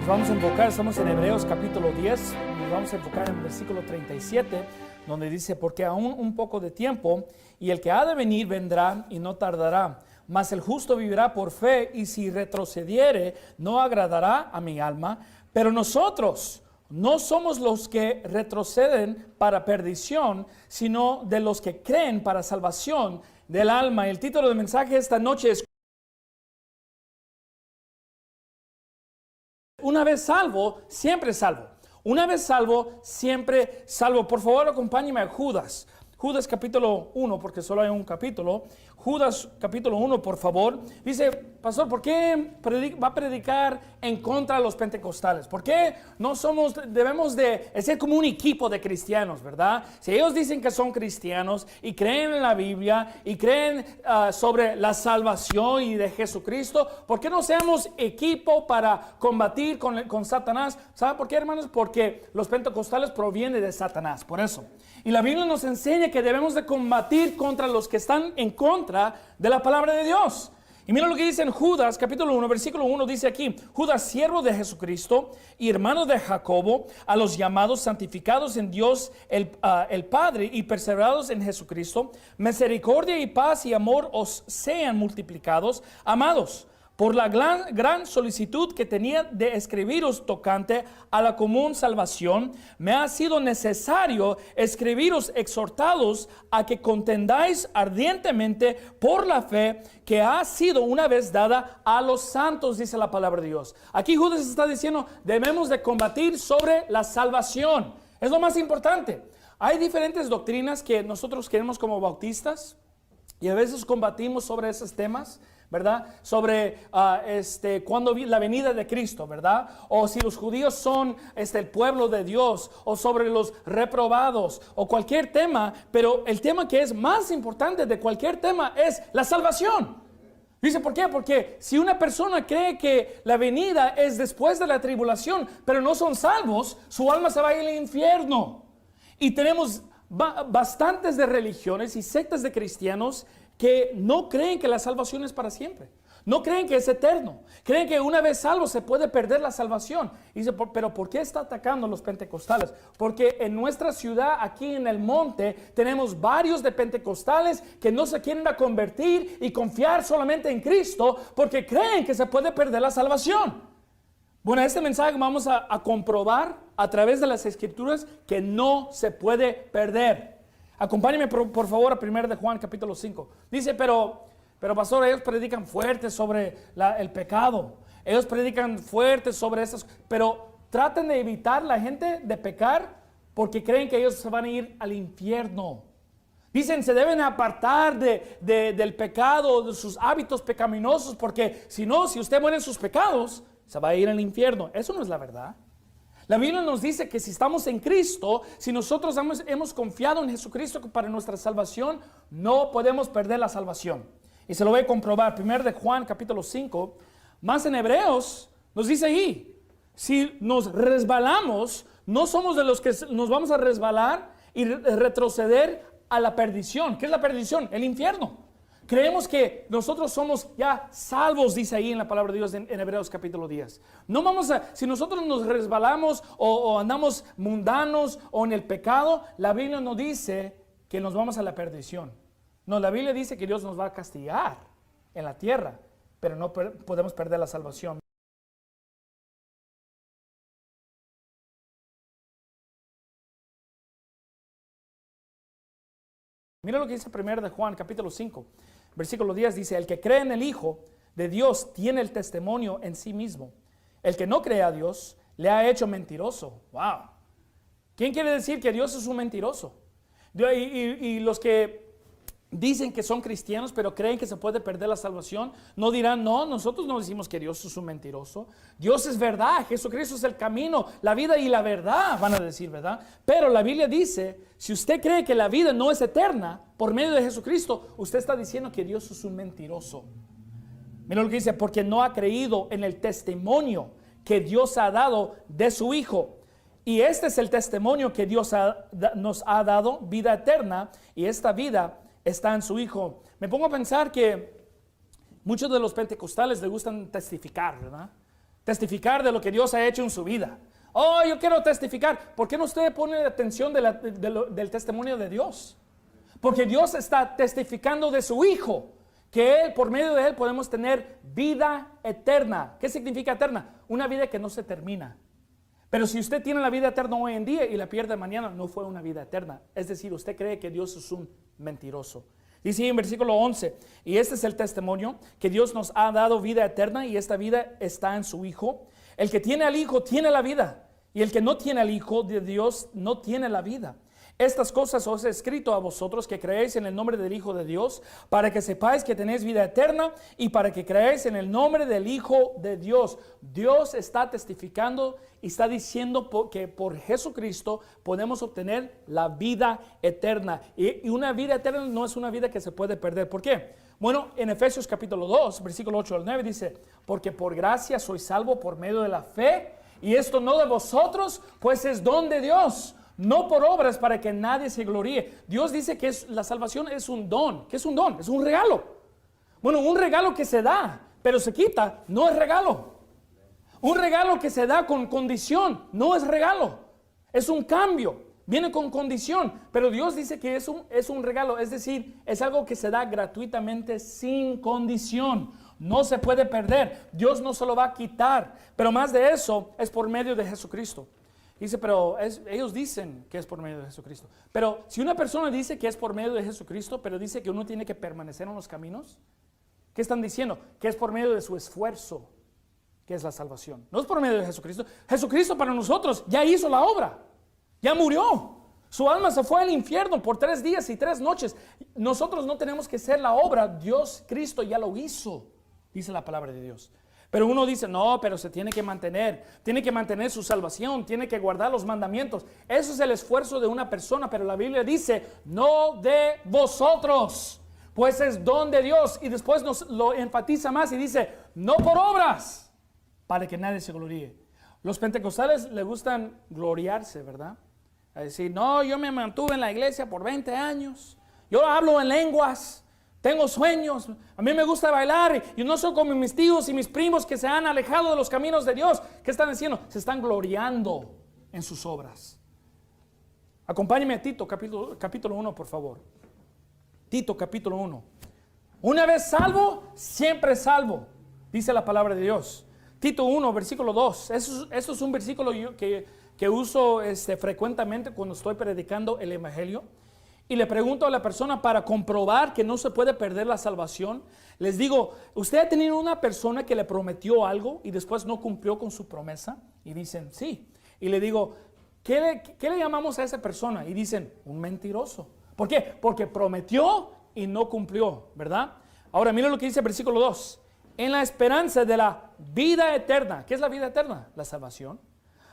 Nos vamos a enfocar, estamos en Hebreos capítulo 10, nos vamos a enfocar en el versículo 37, donde dice, porque aún un poco de tiempo, y el que ha de venir vendrá y no tardará, mas el justo vivirá por fe, y si retrocediere, no agradará a mi alma. Pero nosotros no somos los que retroceden para perdición, sino de los que creen para salvación del alma. El título del mensaje esta noche es: una vez salvo, siempre salvo. Una vez salvo, siempre salvo. Por favor, acompáñeme a Judas. Judas capítulo 1, porque solo hay un capítulo. Judas capítulo 1, por favor. Dice, pastor, ¿por qué va a predicar en contra de los pentecostales? ¿Por qué debemos de ser como un equipo de cristianos, verdad? Si ellos dicen que son cristianos y creen en la Biblia y creen sobre la salvación y de Jesucristo, ¿por qué no seamos equipo para combatir con Satanás? ¿Sabe por qué, hermanos? Porque los pentecostales provienen de Satanás, por eso. Y la Biblia nos enseña que debemos de combatir contra los que están en contra de la palabra de Dios. Y mira lo que dice en Judas capítulo 1, versículo 1, dice aquí: Judas, siervo de Jesucristo y hermano de Jacobo, a los llamados, santificados en Dios el Padre y perseverados en Jesucristo, misericordia y paz y amor os sean multiplicados. Amados, por la gran solicitud que tenía de escribiros tocante a la común salvación, me ha sido necesario escribiros exhortados a que contendáis ardientemente por la fe que ha sido una vez dada a los santos, dice la palabra de Dios. Aquí Judas está diciendo, debemos de combatir sobre la salvación. Es lo más importante. Hay diferentes doctrinas que nosotros queremos como bautistas y a veces combatimos sobre esos temas, ¿verdad? Sobre cuando la venida de Cristo, ¿verdad? O si los judíos son el pueblo de Dios, o sobre los reprobados, o cualquier tema. Pero el tema que es más importante de cualquier tema es la salvación. Dice, ¿por qué? Porque si una persona cree que la venida es después de la tribulación, pero no son salvos, su alma se va a ir al infierno. Y tenemos bastantes de religiones y sectas de cristianos que no creen que la salvación es para siempre. No creen que es eterno. Creen que una vez salvo se puede perder la salvación. Y dice, pero ¿por qué está atacando a los pentecostales? Porque en nuestra ciudad, aquí en el monte, tenemos varios de pentecostales que no se quieren a convertir y confiar solamente en Cristo porque creen que se puede perder la salvación. Bueno, este mensaje vamos a comprobar a través de las escrituras que no se puede perder. Acompáñeme por favor a 1 de Juan capítulo 5. Dice, pero pastor, ellos predican fuerte sobre el pecado. Ellos predican fuerte sobre esas, pero traten de evitar la gente de pecar porque creen que ellos se van a ir al infierno. Dicen, se deben apartar del pecado, de sus hábitos pecaminosos, porque si usted muere en sus pecados, se va a ir al infierno. Eso no es la verdad. La Biblia nos dice que si estamos en Cristo, si nosotros hemos confiado en Jesucristo para nuestra salvación, no podemos perder la salvación. Y se lo voy a comprobar. 1 de Juan capítulo 5, más en Hebreos, nos dice ahí, si nos resbalamos, no somos de los que nos vamos a resbalar y retroceder a la perdición. ¿Qué es la perdición? El infierno. Creemos que nosotros somos ya salvos, dice ahí en la palabra de Dios en Hebreos capítulo 10. No vamos si nosotros nos resbalamos o andamos mundanos o en el pecado, la Biblia no dice que nos vamos a la perdición. No, la Biblia dice que Dios nos va a castigar en la tierra, pero no podemos perder la salvación. Mira lo que dice 1 de Juan capítulo 5, versículo 10, dice, el que cree en el Hijo de Dios tiene el testimonio en sí mismo. El que no cree a Dios le ha hecho mentiroso. Wow. ¿Quién quiere decir que Dios es un mentiroso? Y los que dicen que son cristianos pero creen que se puede perder la salvación, no dirán, no, nosotros no decimos que Dios es un mentiroso. Dios es verdad, Jesucristo es el camino, la vida y la verdad, van a decir, ¿verdad? Pero la Biblia dice, si usted cree que la vida no es eterna por medio de Jesucristo, usted está diciendo que Dios es un mentiroso. Mira lo que dice, porque no ha creído en el testimonio que Dios ha dado de su Hijo. Y este es el testimonio que Dios nos ha dado, vida eterna, y esta vida está en su Hijo. Me pongo a pensar que muchos de los pentecostales les gustan testificar, ¿verdad? testificar de lo que Dios ha hecho en su vida. Oh, yo quiero testificar. ¿Por qué no usted pone atención del testimonio de Dios? Porque Dios está testificando de su Hijo, que Él, por medio de Él podemos tener vida eterna. ¿Qué significa eterna? Una vida que no se termina. Pero si usted tiene la vida eterna hoy en día y la pierde mañana, no fue una vida eterna. Es decir, usted cree que Dios es un mentiroso. Dice en versículo 11, y este es el testimonio, que Dios nos ha dado vida eterna y esta vida está en su Hijo. El que tiene al Hijo tiene la vida, y el que no tiene al Hijo de Dios no tiene la vida. Estas cosas os he escrito a vosotros que creéis en el nombre del Hijo de Dios, para que sepáis que tenéis vida eterna y para que creáis en el nombre del Hijo de Dios. Dios está testificando y está diciendo que por Jesucristo podemos obtener la vida eterna. Y una vida eterna no es una vida que se puede perder. ¿Por qué? Bueno, en Efesios capítulo 2, versículo 8 al 9 dice, porque por gracia sois salvo por medio de la fe, y esto no de vosotros, pues es don de Dios. No por obras para que nadie se gloríe. Dios dice que la salvación es un don. ¿Qué es un don? Es un regalo. Bueno, un regalo que se da, pero se quita, no es regalo. Un regalo que se da con condición, no es regalo. Es un cambio, viene con condición. Pero Dios dice que es un regalo, es decir, es algo que se da gratuitamente sin condición. No se puede perder. Dios no se lo va a quitar. Pero más de eso, es por medio de Jesucristo. Dice, pero ellos dicen que es por medio de Jesucristo. Pero si una persona dice que es por medio de Jesucristo, pero dice que uno tiene que permanecer en los caminos, ¿qué están diciendo? Que es por medio de su esfuerzo, que es la salvación. No es por medio de Jesucristo. Jesucristo para nosotros ya hizo la obra, ya murió. Su alma se fue al infierno por 3 días y 3 noches. Nosotros no tenemos que hacer la obra, Dios, Cristo ya lo hizo, dice la palabra de Dios. Pero uno dice, no, pero se tiene que mantener su salvación, tiene que guardar los mandamientos. Eso es el esfuerzo de una persona, pero la Biblia dice, no de vosotros, pues es don de Dios. Y después nos lo enfatiza más y dice, no por obras, para que nadie se gloríe. Los pentecostales les gustan gloriarse, ¿verdad? A decir, no, yo me mantuve en la iglesia por 20 años, yo hablo en lenguas. Tengo sueños, a mí me gusta bailar y no soy como mis tíos y mis primos que se han alejado de los caminos de Dios. ¿Qué están haciendo? Se están gloriando en sus obras. Acompáñeme a Tito capítulo 1, por favor. Tito capítulo 1. Una vez salvo, siempre salvo, dice la palabra de Dios. Tito 1, versículo 2. Eso es un versículo que uso frecuentemente cuando estoy predicando el evangelio. Y le pregunto a la persona para comprobar que no se puede perder la salvación. Les digo, ¿usted ha tenido una persona que le prometió algo y después no cumplió con su promesa? Y dicen, sí. Y le digo, ¿qué le llamamos a esa persona? Y dicen, un mentiroso. ¿Por qué? Porque prometió y no cumplió, ¿verdad? Ahora, mira lo que dice el versículo 2. En la esperanza de la vida eterna. ¿Qué es la vida eterna? La salvación.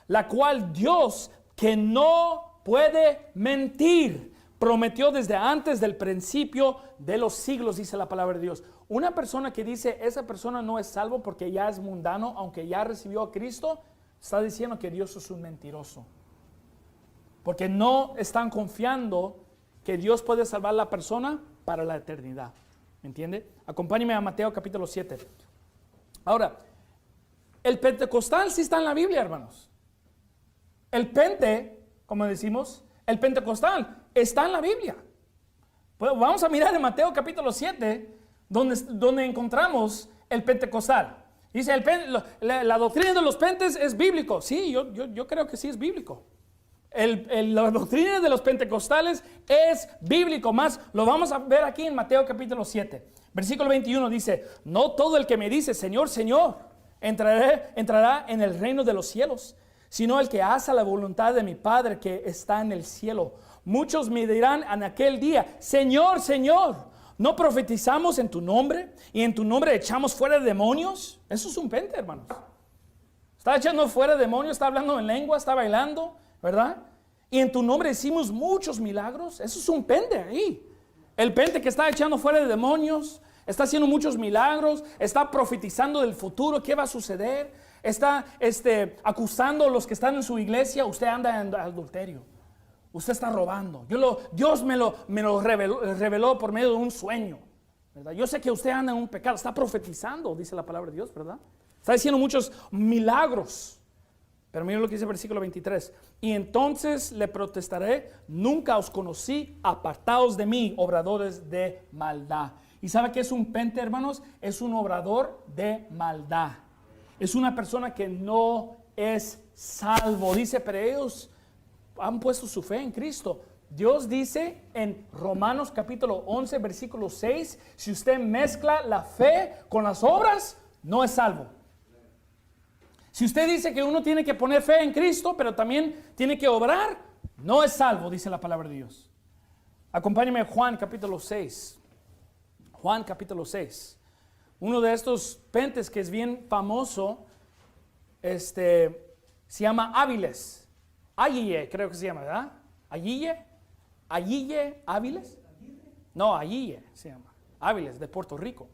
La cual Dios, que no puede mentir, prometió desde antes del principio de los siglos, dice la palabra de Dios. Una persona que dice, esa persona no es salvo porque ya es mundano, aunque ya recibió a Cristo, está diciendo que Dios es un mentiroso. Porque no están confiando que Dios puede salvar a la persona para la eternidad. ¿Me entiende? Acompáñeme a Mateo capítulo 7. Ahora, el pentecostal sí está en la Biblia, hermanos. El como decimos, el pentecostal está en la Biblia. Pues vamos a mirar en Mateo capítulo 7, donde encontramos el pentecostal. Dice, la doctrina de los pentes es bíblico. Sí, yo creo que sí es bíblico. La doctrina de los pentecostales es bíblico. Más lo vamos a ver aquí en Mateo capítulo 7. Versículo 21 dice, no todo el que me dice, Señor, Señor, entrará en el reino de los cielos, sino el que hace la voluntad de mi Padre que está en el cielo. Muchos me dirán en aquel día, Señor, Señor, ¿no profetizamos en tu nombre? ¿Y en tu nombre echamos fuera demonios? Eso es un pente, hermanos. Está echando fuera demonios, está hablando en lengua, está bailando, ¿verdad? Y en tu nombre hicimos muchos milagros. Eso es un pente ahí. El pente que está echando fuera de demonios, está haciendo muchos milagros, está profetizando del futuro, qué va a suceder. Está acusando a los que están en su iglesia. Usted anda en adulterio, usted está robando. Dios me lo reveló por medio de un sueño, ¿verdad? Yo sé que usted anda en un pecado. Está profetizando, dice la palabra de Dios, ¿verdad? Está diciendo muchos milagros. Pero mira lo que dice el versículo 23. Y entonces le protestaré, nunca os conocí, apartaos de mí, obradores de maldad. ¿Y sabe qué es un pente, hermanos? Es un obrador de maldad. Es una persona que no es salvo. Dice, pero ellos han puesto su fe en Cristo. Dios dice en Romanos capítulo 11, versículo 6, si usted mezcla la fe con las obras, no es salvo. Si usted dice que uno tiene que poner fe en Cristo, pero también tiene que obrar, no es salvo, dice la palabra de Dios. Acompáñeme a Juan capítulo 6. Juan capítulo 6. Uno de estos pentes que es bien famoso, se llama Áviles. Ayille, creo que se llama, ¿verdad? Ayille, Áviles. No, Ayille se llama. Áviles, de Puerto Rico.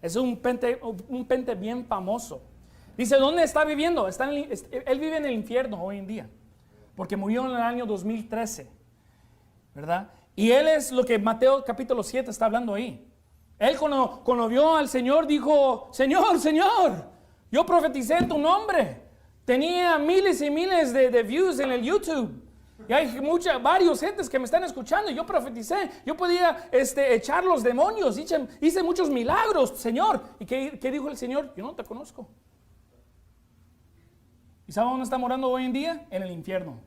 Es un pente bien famoso. Dice, ¿dónde está viviendo? Él vive en el infierno hoy en día, porque murió en el año 2013, ¿verdad? Y él es lo que Mateo capítulo 7 está hablando ahí. Él cuando vio al Señor dijo, Señor, yo profeticé en tu nombre. Tenía miles y miles de views en el YouTube. Y hay varios gentes que me están escuchando. Yo profeticé, yo podía echar los demonios, hice muchos milagros, Señor. ¿Y qué dijo el Señor? Yo no te conozco. ¿Y sabe dónde está morando hoy en día? En el infierno.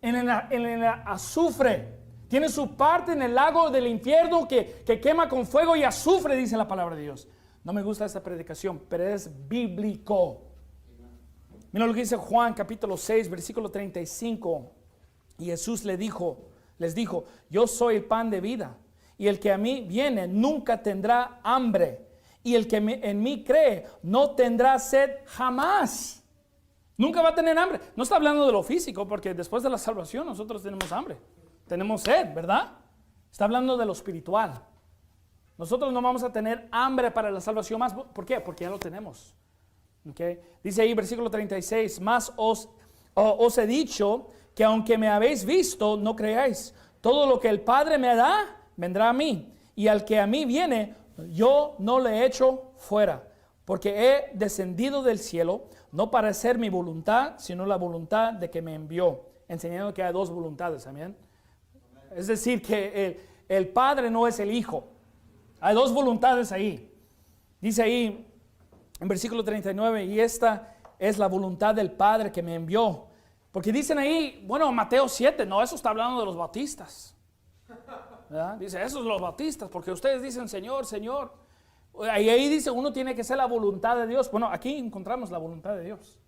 En el azufre. Tiene su parte en el lago del infierno que quema con fuego y azufre, dice la palabra de Dios. No me gusta esta predicación, pero es bíblico. Mira lo que dice Juan capítulo 6, versículo 35. Y Jesús les dijo, yo soy el pan de vida. Y el que a mí viene nunca tendrá hambre. Y el que en mí cree no tendrá sed jamás. Nunca va a tener hambre. No está hablando de lo físico, porque después de la salvación nosotros tenemos hambre. Tenemos sed, ¿verdad? Está hablando de lo espiritual. Nosotros no vamos a tener hambre para la salvación más. ¿Por qué? Porque ya lo tenemos. ¿Okay? Dice ahí versículo 36, más os he dicho que aunque me habéis visto, no creáis. Todo lo que el Padre me da, vendrá a mí. Y al que a mí viene, yo no le echo fuera. Porque he descendido del cielo, no para hacer mi voluntad, sino la voluntad de que me envió. Enseñando que hay dos voluntades, amén. Es decir, que el Padre no es el Hijo. Hay dos voluntades ahí. Dice ahí en versículo 39, y esta es la voluntad del Padre que me envió. Porque dicen ahí, bueno, Mateo 7, no, eso está hablando de los bautistas. ¿Verdad? Dice, esos son los bautistas, porque ustedes dicen, Señor, Señor. Y ahí dice, uno tiene que hacer la voluntad de Dios. Bueno, aquí encontramos la voluntad de Dios,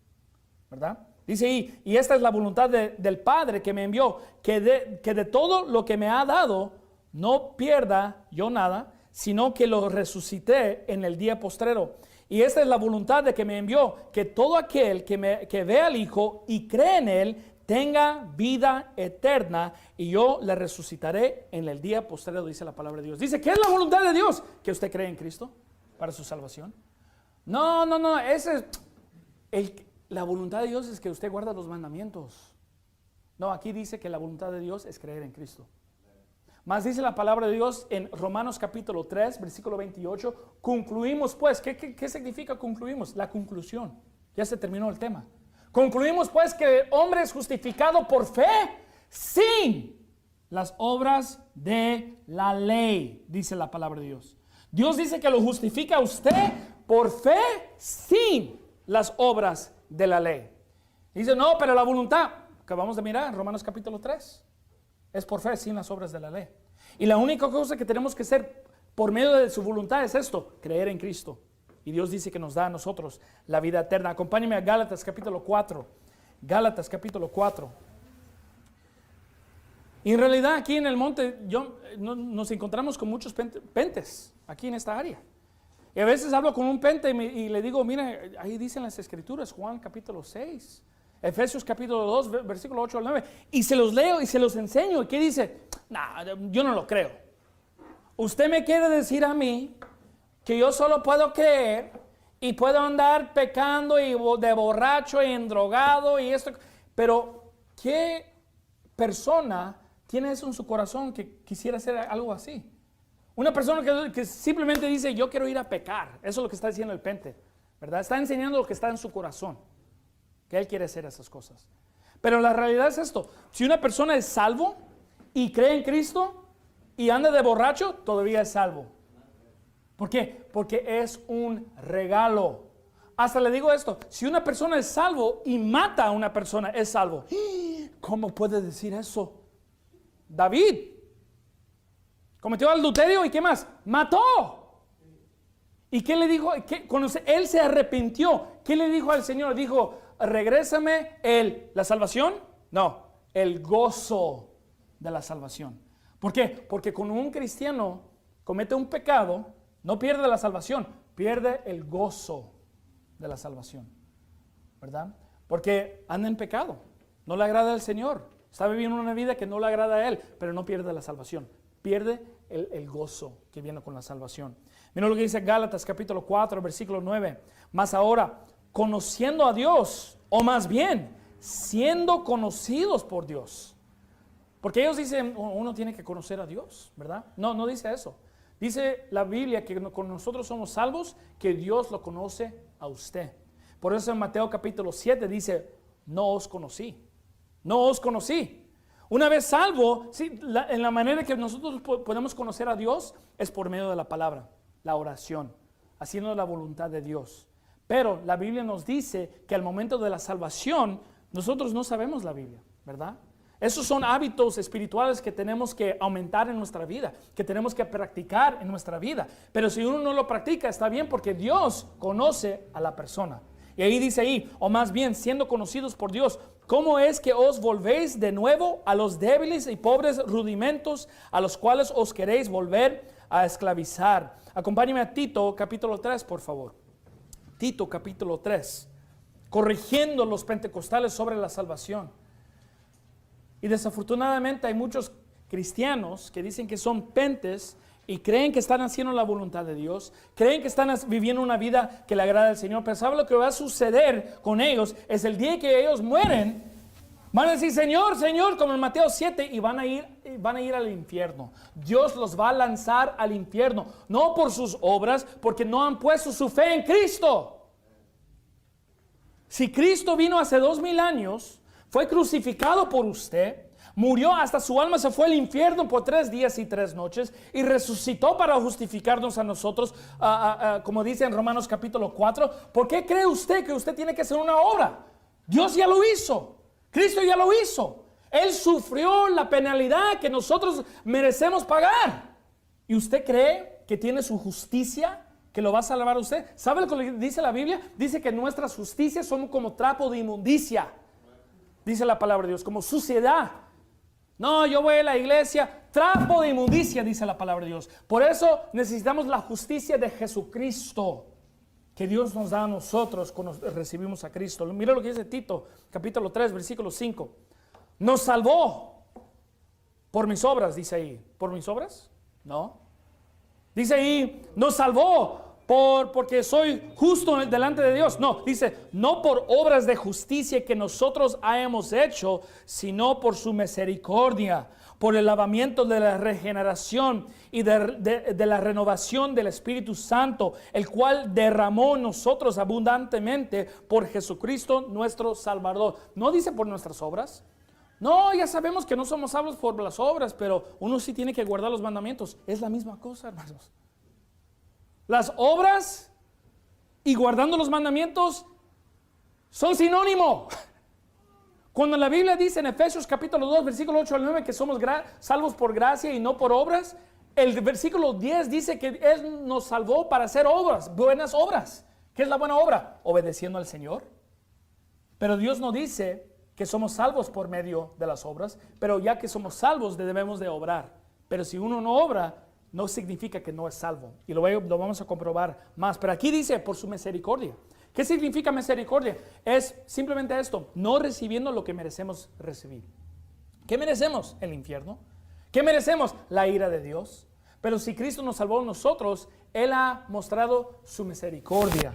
¿verdad? Dice ahí, y esta es la voluntad del Padre que me envió, que de todo lo que me ha dado, no pierda yo nada, sino que lo resucité en el día postrero. Y esta es la voluntad de que me envió, que todo aquel que ve al Hijo y cree en Él, tenga vida eterna, y yo le resucitaré en el día postrero, dice la palabra de Dios. Dice, ¿qué es la voluntad de Dios? Que usted cree en Cristo para su salvación. No, la voluntad de Dios es que usted guarda los mandamientos. No, aquí dice que la voluntad de Dios es creer en Cristo. Más dice la palabra de Dios en Romanos capítulo 3, versículo 28, concluimos pues, ¿qué significa concluimos? La conclusión, ya se terminó el tema. Concluimos pues que el hombre es justificado por fe sin las obras de la ley, dice la palabra de Dios. Dios dice que lo justifica a usted por fe sin las obras de la ley. Dice, no, pero la voluntad, acabamos de mirar, Romanos capítulo 3, es por fe sin las obras de la ley. Y la única cosa que tenemos que hacer por medio de su voluntad es esto, creer en Cristo. Y Dios dice que nos da a nosotros la vida eterna. Acompáñeme a Gálatas capítulo 4. Gálatas capítulo 4. Y en realidad aquí en el monte nos encontramos con muchos pentes aquí en esta área. Y a veces hablo con un pente y le digo, mire, ahí dicen las escrituras, Juan capítulo 6, Efesios capítulo 2, versículo 8 al 9. Y se los leo y se los enseño. ¿Y qué dice? Yo no lo creo. Usted me quiere decir a mí que yo solo puedo creer y puedo andar pecando y de borracho y endrogado y esto. Pero, ¿qué persona tiene eso en su corazón que quisiera hacer algo así? Una persona que simplemente dice, yo quiero ir a pecar. Eso es lo que está diciendo el pente. ¿verdad? Está enseñando lo que está en su corazón, que él quiere hacer esas cosas. Pero la realidad es esto: si una persona es salvo y cree en Cristo y anda de borracho, todavía es salvo. ¿Por qué? Porque es un regalo. Hasta le digo esto: si una persona es salvo y mata a una persona, es salvo. ¿Cómo puede decir eso? David cometió adulterio y ¿qué más? Mató. ¿Y qué le dijo? Cuando él se arrepintió, ¿qué le dijo al Señor? Dijo: regrésame la salvación. No, el gozo de la salvación. ¿Por qué? Porque cuando un cristiano comete un pecado, no pierde la salvación, pierde el gozo de la salvación, ¿verdad? Porque anda en pecado, no le agrada al Señor, está viviendo una vida que no le agrada a Él, pero no pierde la salvación, pierde el gozo que viene con la salvación. Mira lo que dice Gálatas capítulo 4, versículo 9. Mas ahora, conociendo a Dios, o más bien, siendo conocidos por Dios. Porque ellos dicen, uno tiene que conocer a Dios, ¿verdad? No, no dice eso. Dice la Biblia que con nosotros somos salvos, que Dios lo conoce a usted. Por eso en Mateo capítulo 7 dice: no os conocí, no os conocí. Una vez salvo, sí, en la manera que nosotros podemos conocer a Dios es por medio de la palabra, la oración, haciendo la voluntad de Dios. Pero la Biblia nos dice que al momento de la salvación nosotros no sabemos la Biblia, ¿verdad? Esos son hábitos espirituales que tenemos que aumentar en nuestra vida, que tenemos que practicar en nuestra vida. Pero si uno no lo practica, está bien, porque Dios conoce a la persona. Y ahí dice ahí, o más bien, siendo conocidos por Dios, ¿cómo es que os volvéis de nuevo a los débiles y pobres rudimentos a los cuales os queréis volver a esclavizar? Acompáñeme a Tito capítulo 3, por favor. Tito capítulo 3, corrigiendo los pentecostales sobre la salvación. Y desafortunadamente hay muchos cristianos que dicen que son pentes y creen que están haciendo la voluntad de Dios, creen que están viviendo una vida que le agrada al Señor, pero ¿sabe lo que va a suceder con ellos? Es el día que ellos mueren, van a decir: Señor, Señor, como en Mateo 7, y van a ir al infierno. Dios los va a lanzar al infierno, no por sus obras, porque no han puesto su fe en Cristo. Si Cristo vino hace 2000 años, fue crucificado por usted, murió, hasta su alma se fue al infierno por 3 días y 3 noches y resucitó para justificarnos a nosotros, como dice en Romanos capítulo 4. ¿Por qué cree usted que usted tiene que hacer una obra? Dios ya lo hizo, Cristo ya lo hizo. Él sufrió la penalidad que nosotros merecemos pagar. ¿Y usted cree que tiene su justicia que lo va a salvar a usted? ¿Sabe lo que dice la Biblia? Dice que nuestras justicias son como trapo de inmundicia. Dice la palabra de Dios, como suciedad. No, yo voy a la iglesia, trapo de inmundicia, dice la palabra de Dios. Por eso necesitamos la justicia de Jesucristo, que Dios nos da a nosotros cuando recibimos a Cristo. Mira lo que dice Tito, capítulo 3, versículo 5. Nos salvó por mis obras, dice ahí. ¿Por mis obras? No. Dice ahí, nos salvó porque soy justo delante de Dios. No, dice, no por obras de justicia que nosotros hayamos hecho, sino por su misericordia, por el lavamiento de la regeneración y de la renovación del Espíritu Santo, el cual derramó en nosotros abundantemente por Jesucristo nuestro Salvador. No dice por nuestras obras. No, ya sabemos que no somos salvos por las obras, pero uno sí tiene que guardar los mandamientos. Es la misma cosa, hermanos. Las obras y guardando los mandamientos son sinónimo. Cuando la Biblia dice en Efesios capítulo 2, versículo 8 al 9, que somos salvos por gracia y no por obras, el versículo 10 dice que Él nos salvó para hacer obras, buenas obras. ¿Qué es la buena obra? Obedeciendo al Señor. Pero Dios no dice que somos salvos por medio de las obras, pero ya que somos salvos debemos de obrar. Pero si uno no obra, no significa que no es salvo. Y lo vamos a comprobar más. Pero aquí dice, por su misericordia. ¿Qué significa misericordia? Es simplemente esto: no recibiendo lo que merecemos recibir. ¿Qué merecemos? El infierno. ¿Qué merecemos? La ira de Dios. Pero si Cristo nos salvó a nosotros, Él ha mostrado su misericordia,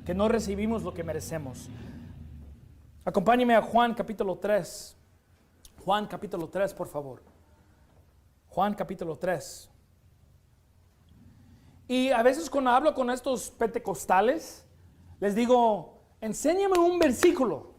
que no recibimos lo que merecemos. Acompáñeme a Juan capítulo 3. Juan capítulo 3, por favor. Juan capítulo 3. Y a veces cuando hablo con estos pentecostales, les digo, enséñame un versículo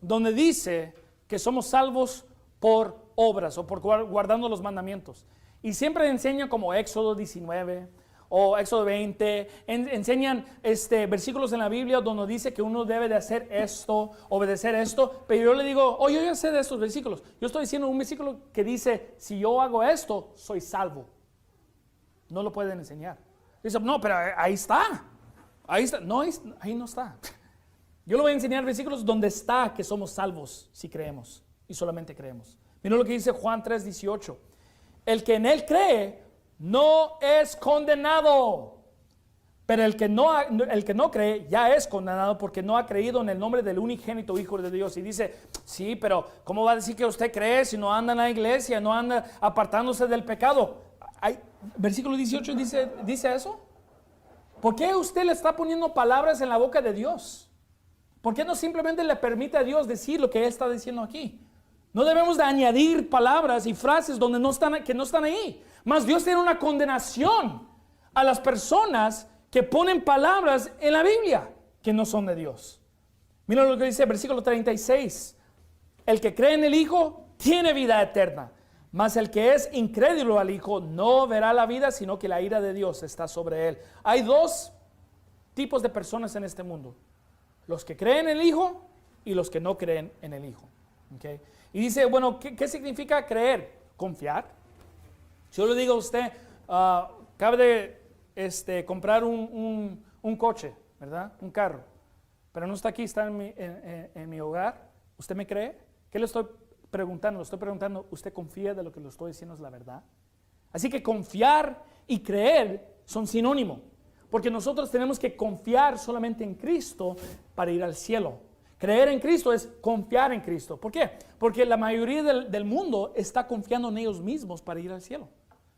donde dice que somos salvos por obras o por guardando los mandamientos. Y siempre enseñan como Éxodo 19 o Éxodo 20, enseñan versículos en la Biblia donde dice que uno debe de hacer esto, obedecer esto, pero yo le digo, oh, yo ya sé de estos versículos. Yo estoy diciendo un versículo que dice, si yo hago esto, soy salvo. No lo pueden enseñar. Dice, no, pero ahí está. Ahí está. No, ahí no está. Yo le voy a enseñar versículos donde está que somos salvos si creemos y solamente creemos. Mira lo que dice Juan 3:18. El que en él cree no es condenado, pero el que no cree ya es condenado porque no ha creído en el nombre del unigénito Hijo de Dios. Y dice, sí, pero ¿cómo va a decir que usted cree si no anda en la iglesia, no anda apartándose del pecado? Versículo 18 dice eso. ¿Por qué usted le está poniendo palabras en la boca de Dios? ¿Por qué no simplemente le permite a Dios decir lo que Él está diciendo aquí? No debemos de añadir palabras y frases donde que no están ahí. Mas Dios tiene una condenación a las personas que ponen palabras en la Biblia que no son de Dios. Mira lo que dice el versículo 36. El que cree en el Hijo tiene vida eterna, mas el que es incrédulo al Hijo no verá la vida, sino que la ira de Dios está sobre él. Hay dos tipos de personas en este mundo: los que creen en el Hijo y los que no creen en el Hijo. ¿Okay? Y dice, bueno, ¿qué significa creer? Confiar. Si yo le digo a usted, acaba de comprar un coche, ¿verdad? Un carro, pero no está aquí, está en mi hogar, ¿usted me cree? ¿Qué le estoy preguntando? Le estoy preguntando, ¿usted confía de lo que le estoy diciendo es la verdad? Así que confiar y creer son sinónimo, porque nosotros tenemos que confiar solamente en Cristo para ir al cielo. Creer en Cristo es confiar en Cristo. ¿Por qué? Porque la mayoría del mundo está confiando en ellos mismos para ir al cielo,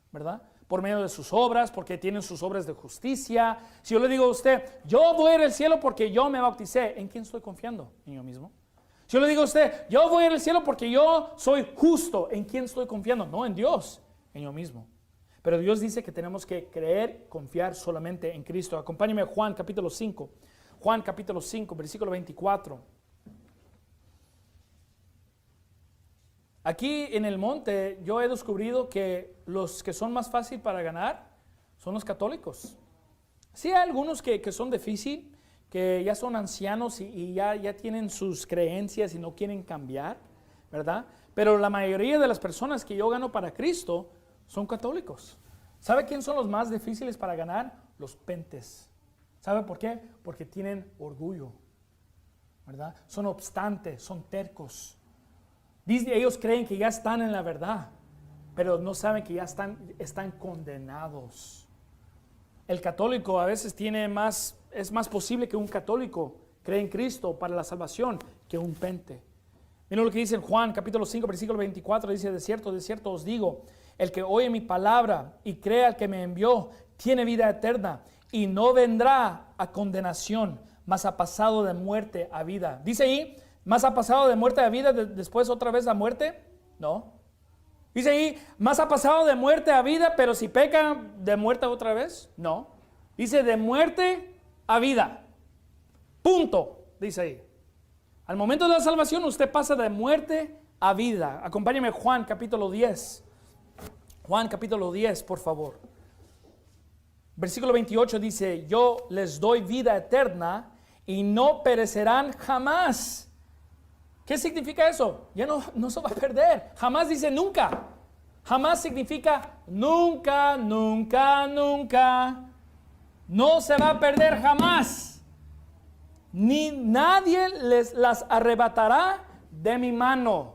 ¿verdad? Por medio de sus obras, porque tienen sus obras de justicia. Si yo le digo a usted, yo voy a ir al cielo porque yo me bauticé, ¿en quién estoy confiando? ¿En yo mismo? Si yo le digo a usted, yo voy a ir al cielo porque yo soy justo, ¿en quién estoy confiando? No en Dios, en yo mismo. Pero Dios dice que tenemos que creer, confiar solamente en Cristo. Acompáñeme a Juan capítulo 5. Juan capítulo 5, versículo 24. Aquí en el monte yo he descubierto que los que son más fácil para ganar son los católicos. Sí hay algunos que son difíciles, que ya son ancianos y ya tienen sus creencias y no quieren cambiar, ¿verdad? Pero la mayoría de las personas que yo gano para Cristo son católicos. ¿Sabe quién son los más difíciles para ganar? Los pentes. ¿Sabe por qué? Porque tienen orgullo, ¿verdad? Son obstantes, son tercos. Ellos creen que ya están en la verdad, pero no saben que ya están condenados. El católico a veces es más posible que un católico cree en Cristo para la salvación que un pente. Miren lo que dice en Juan capítulo 5 versículo 24, dice, de cierto os digo, el que oye mi palabra y crea al que me envió, tiene vida eterna y no vendrá a condenación, mas ha pasado de muerte a vida. Dice ahí, ¿más ha pasado de muerte a vida después otra vez a muerte? No. Dice ahí, ¿más ha pasado de muerte a vida, pero si peca de muerte otra vez? No. Dice de muerte a vida. Punto, dice ahí. Al momento de la salvación usted pasa de muerte a vida. Acompáñeme Juan capítulo 10. Juan capítulo 10, por favor. Versículo 28 dice, yo les doy vida eterna y no perecerán jamás. ¿Qué significa eso? Ya no se va a perder. Jamás dice nunca. Jamás significa nunca, nunca, nunca. No se va a perder jamás. Ni nadie las arrebatará de mi mano.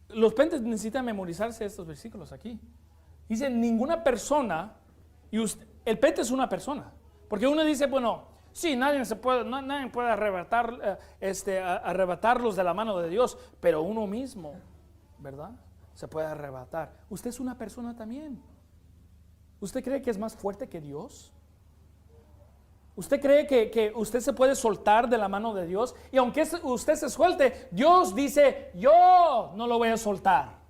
Los pentes necesitan memorizarse estos versículos aquí. Dice ninguna persona, y el pente es una persona. Porque uno dice, bueno, sí, nadie puede arrebatarlos de la mano de Dios, pero uno mismo, ¿verdad? Se puede arrebatar. Usted es una persona también. ¿Usted cree que es más fuerte que Dios? ¿Usted cree que usted se puede soltar de la mano de Dios? Y aunque usted se suelte, Dios dice, yo no lo voy a soltar.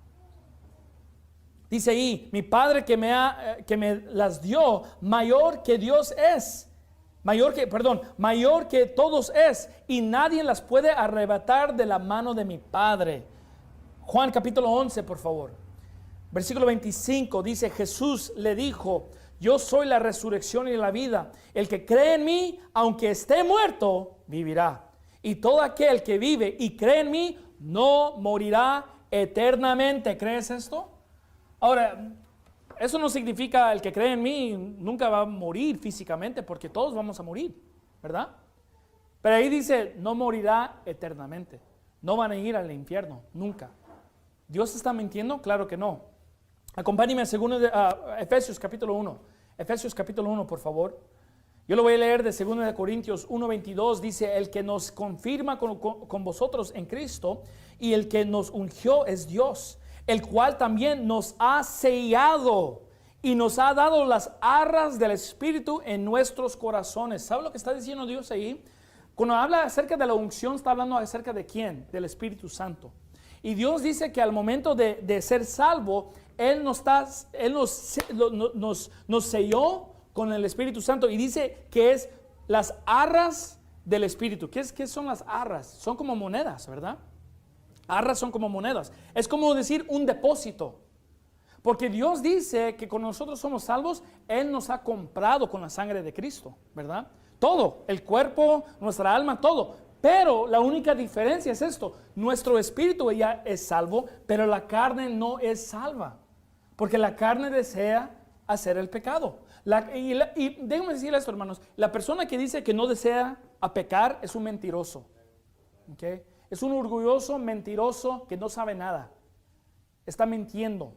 Dice ahí, mi Padre que me las dio, mayor que Dios es. mayor que todos es, y nadie las puede arrebatar de la mano de mi Padre. Juan capítulo 11, por favor. Versículo 25 dice, Jesús le dijo, yo soy la resurrección y la vida. El que cree en mí, aunque esté muerto, vivirá. Y todo aquel que vive y cree en mí, no morirá eternamente. ¿Crees esto? Ahora, eso no significa el que cree en mí nunca va a morir físicamente, porque todos vamos a morir, ¿verdad? Pero ahí dice, no morirá eternamente. No van a ir al infierno, nunca. ¿Dios está mintiendo? Claro que no. Acompáñenme a Efesios capítulo 1. Efesios capítulo 1, por favor. Yo lo voy a leer de 2 Corintios 1:22. Dice, el que nos confirma con vosotros en Cristo y el que nos ungió es Dios, el cual también nos ha sellado y nos ha dado las arras del Espíritu en nuestros corazones. ¿Sabe lo que está diciendo Dios ahí? Cuando habla acerca de la unción, está hablando acerca de ¿quién? Del Espíritu Santo. Y Dios dice que al momento de ser salvo, Él nos selló con el Espíritu Santo, y dice que es las arras del Espíritu. ¿Qué son las arras? Son como monedas, ¿verdad? Arras son como monedas. Es como decir un depósito. Porque Dios dice que cuando nosotros somos salvos, Él nos ha comprado con la sangre de Cristo, ¿verdad? Todo, el cuerpo, nuestra alma, todo. Pero la única diferencia es esto: nuestro espíritu ya es salvo, pero la carne no es salva. Porque la carne desea hacer el pecado. Y déjenme decirles esto, hermanos: la persona que dice que no desea a pecar es un mentiroso. ¿Okay? Es un orgulloso mentiroso que no sabe nada. Está mintiendo.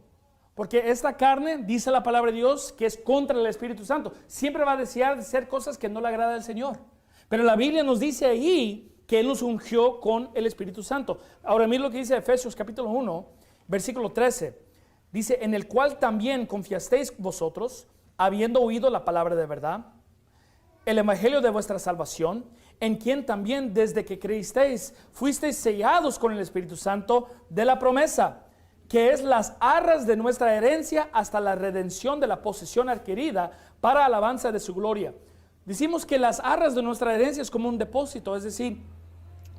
Porque esta carne, dice la palabra de Dios, que es contra el Espíritu Santo. Siempre va a desear hacer cosas que no le agrada al Señor. Pero la Biblia nos dice ahí que Él nos ungió con el Espíritu Santo. Ahora mira lo que dice Efesios capítulo 1, versículo 13. Dice, en el cual también confiasteis vosotros, habiendo oído la palabra de verdad, el evangelio de vuestra salvación, en quien también desde que creísteis fuisteis sellados con el Espíritu Santo de la promesa, que es las arras de nuestra herencia hasta la redención de la posesión adquirida para alabanza de su gloria. Decimos que las arras de nuestra herencia es como un depósito, es decir,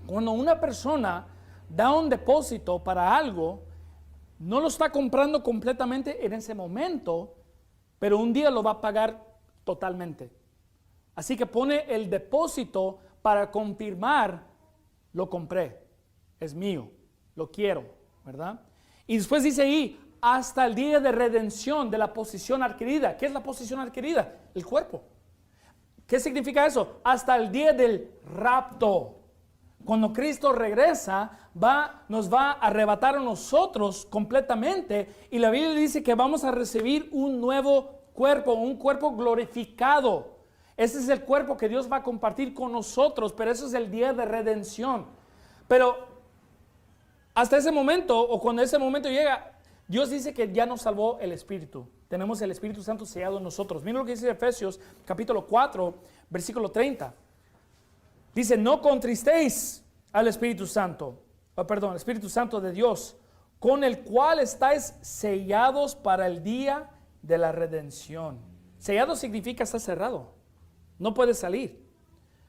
cuando una persona da un depósito para algo, no lo está comprando completamente en ese momento, pero un día lo va a pagar totalmente. Así que pone el depósito para confirmar, lo compré, es mío, lo quiero, ¿verdad? Y después dice ahí, hasta el día de redención de la posesión adquirida. ¿Qué es la posesión adquirida? El cuerpo. ¿Qué significa eso? Hasta el día del rapto. Cuando Cristo regresa, nos va a arrebatar a nosotros completamente. Y la Biblia dice que vamos a recibir un nuevo cuerpo, un cuerpo glorificado. Ese es el cuerpo que Dios va a compartir con nosotros, pero eso es el día de redención. Pero hasta ese momento, o cuando ese momento llega, Dios dice que ya nos salvó el Espíritu. Tenemos el Espíritu Santo sellado en nosotros. Miren lo que dice Efesios capítulo 4, versículo 30. Dice, no contristéis al Espíritu Santo, Espíritu Santo de Dios, con el cual estáis sellados para el día de la redención. Sellado significa estar cerrado, no puede salir.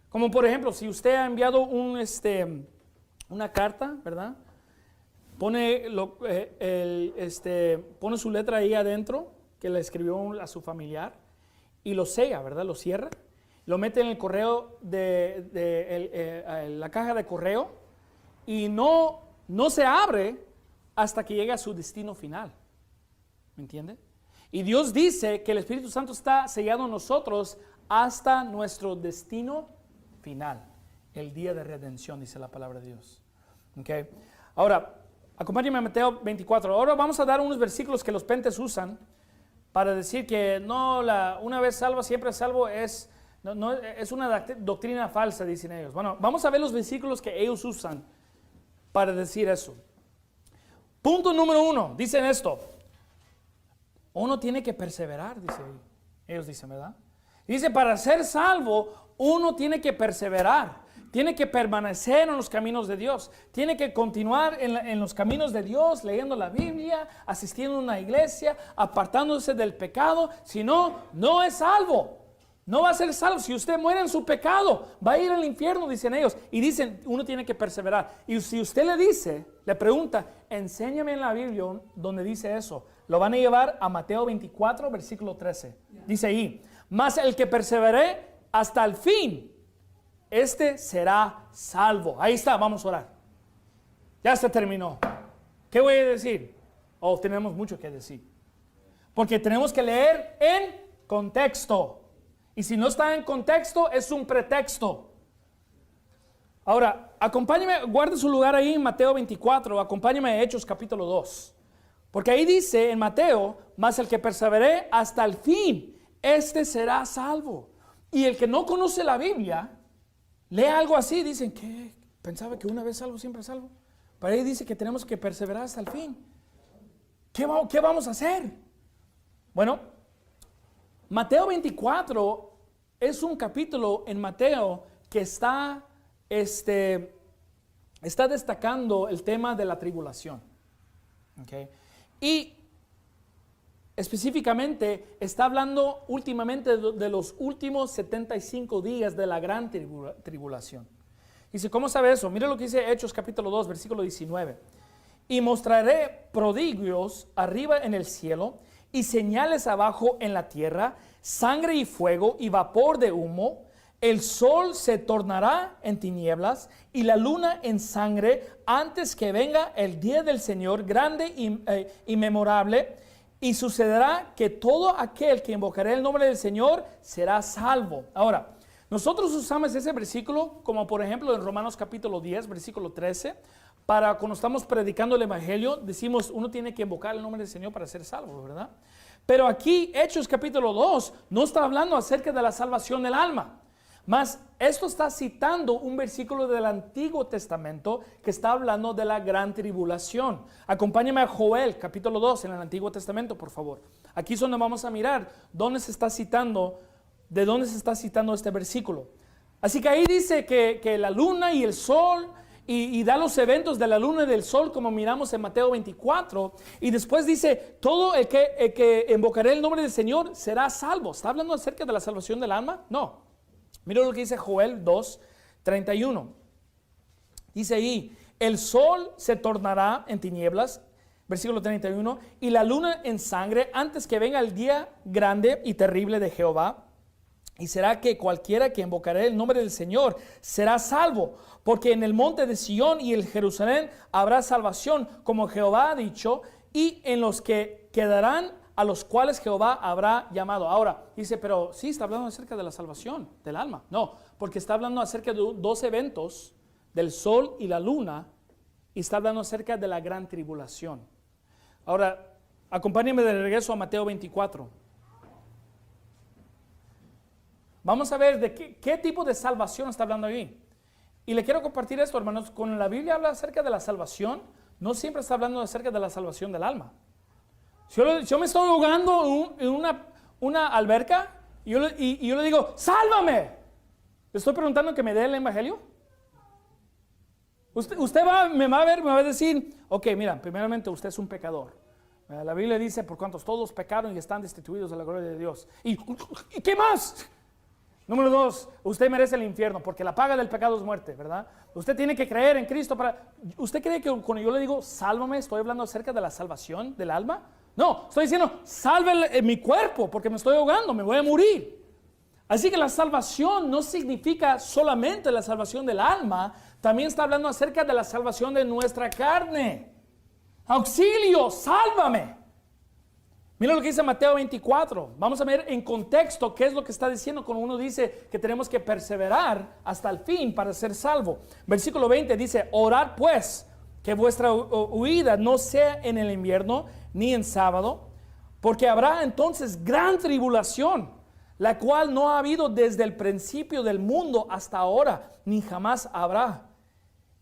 Como por ejemplo, si usted ha enviado una carta, ¿verdad? Pone su letra ahí adentro, que le escribió a su familiar, y lo sella, ¿verdad? Lo cierra. Lo mete en el correo la caja de correo, y no se abre hasta que llegue a su destino final. ¿Me entiende? Y Dios dice que el Espíritu Santo está sellado en nosotros hasta nuestro destino final, el día de redención, dice la palabra de Dios. ¿Okay? Ahora, acompáñenme a Mateo 24. Ahora vamos a dar unos versículos que los pentes usan para decir que no, una vez salvo, siempre salvo es una doctrina falsa, dicen ellos. Bueno, vamos a ver los versículos que ellos usan para decir eso. Punto número 1, dicen esto: uno tiene que perseverar, dice ellos dicen, ¿verdad? Dice, para ser salvo, uno tiene que perseverar, tiene que permanecer en los caminos de Dios, tiene que continuar en los caminos de Dios, leyendo la Biblia, asistiendo a una iglesia, apartándose del pecado, si no, no es salvo. No va a ser salvo. Si usted muere en su pecado, va a ir al infierno, dicen ellos. Y dicen, uno tiene que perseverar. Y si usted le pregunta, enséñame en la Biblia donde dice eso, lo van a llevar a Mateo 24, versículo 13. Dice ahí, mas el que persevere hasta el fin, este será salvo. Ahí está, vamos a orar. Ya se terminó. ¿Qué voy a decir? Oh, tenemos mucho que decir. Porque tenemos que leer en contexto. Y si no está en contexto, es un pretexto. Ahora, acompáñeme, guarde su lugar ahí en Mateo 24, acompáñeme a Hechos capítulo 2. Porque ahí dice en Mateo, mas el que persevere hasta el fin, este será salvo. Y el que no conoce la Biblia, lee algo así, dicen, ¿qué? Pensaba que una vez salvo, siempre salvo. Pero ahí dice que tenemos que perseverar hasta el fin. ¿Qué vamos a hacer? Bueno, Mateo 24 es un capítulo en Mateo que está destacando el tema de la tribulación. Okay. Y específicamente está hablando últimamente de los últimos 75 días de la gran tribulación. Dice, ¿cómo sabe eso? Mire lo que dice Hechos capítulo 2, versículo 19. Y mostraré prodigios arriba en el cielo y señales abajo en la tierra, sangre y fuego y vapor de humo. El sol se tornará en tinieblas y la luna en sangre antes que venga el día del Señor grande y memorable. Y sucederá que todo aquel que invocará el nombre del Señor será salvo. Ahora, nosotros usamos ese versículo como por ejemplo en Romanos capítulo 10, versículo 13. Para cuando estamos predicando el evangelio, decimos uno tiene que invocar el nombre del Señor para ser salvo, ¿verdad? Pero aquí, Hechos capítulo 2, no está hablando acerca de la salvación del alma. Mas esto está citando un versículo del Antiguo Testamento que está hablando de la gran tribulación. Acompáñame a Joel capítulo 2 en el Antiguo Testamento, por favor. Aquí es donde vamos a mirar dónde se está citando, de dónde se está citando este versículo. Así que ahí dice que la luna y el sol, y da los eventos de la luna y del sol como miramos en Mateo 24, y después dice, todo el que invocaré el nombre del Señor será salvo. ¿Está hablando acerca de la salvación del alma? No. Mira lo que dice Joel 2, 31. Dice ahí, el sol se tornará en tinieblas, versículo 31, y la luna en sangre antes que venga el día grande y terrible de Jehová. Y será que cualquiera que invocaré el nombre del Señor será salvo, porque en el monte de Sión y el Jerusalén habrá salvación, como Jehová ha dicho, y en los que quedarán a los cuales Jehová habrá llamado. Ahora, dice, pero sí, está hablando acerca de la salvación del alma. No, porque está hablando acerca de dos eventos, del sol y la luna, y está hablando acerca de la gran tribulación. Ahora, acompáñenme de regreso a Mateo 24. Vamos a ver de qué tipo de salvación está hablando ahí. Y le quiero compartir esto, hermanos. Cuando la Biblia habla acerca de la salvación, no siempre está hablando acerca de la salvación del alma. Si yo me estoy ahogando en una alberca y yo le digo, ¡sálvame! Le estoy preguntando que me dé el evangelio. Usted me va a ver, me va a decir, ok, mira, primeramente usted es un pecador. La Biblia dice, por cuantos todos pecaron y están destituidos de la gloria de Dios. ¿Y qué más? Número 2, usted merece el infierno porque la paga del pecado es muerte, ¿verdad? Usted tiene que creer en Cristo para... ¿Usted cree que cuando yo le digo, sálvame, estoy hablando acerca de la salvación del alma? No, estoy diciendo, salve mi cuerpo porque me estoy ahogando, me voy a morir. Así que la salvación no significa solamente la salvación del alma, también está hablando acerca de la salvación de nuestra carne. Auxilio, sálvame. Mira lo que dice Mateo 24. Vamos a ver en contexto qué es lo que está diciendo cuando uno dice que tenemos que perseverar hasta el fin para ser salvo. Versículo 20 dice, orad pues que vuestra huida no sea en el invierno ni en sábado, porque habrá entonces gran tribulación, la cual no ha habido desde el principio del mundo hasta ahora, ni jamás habrá.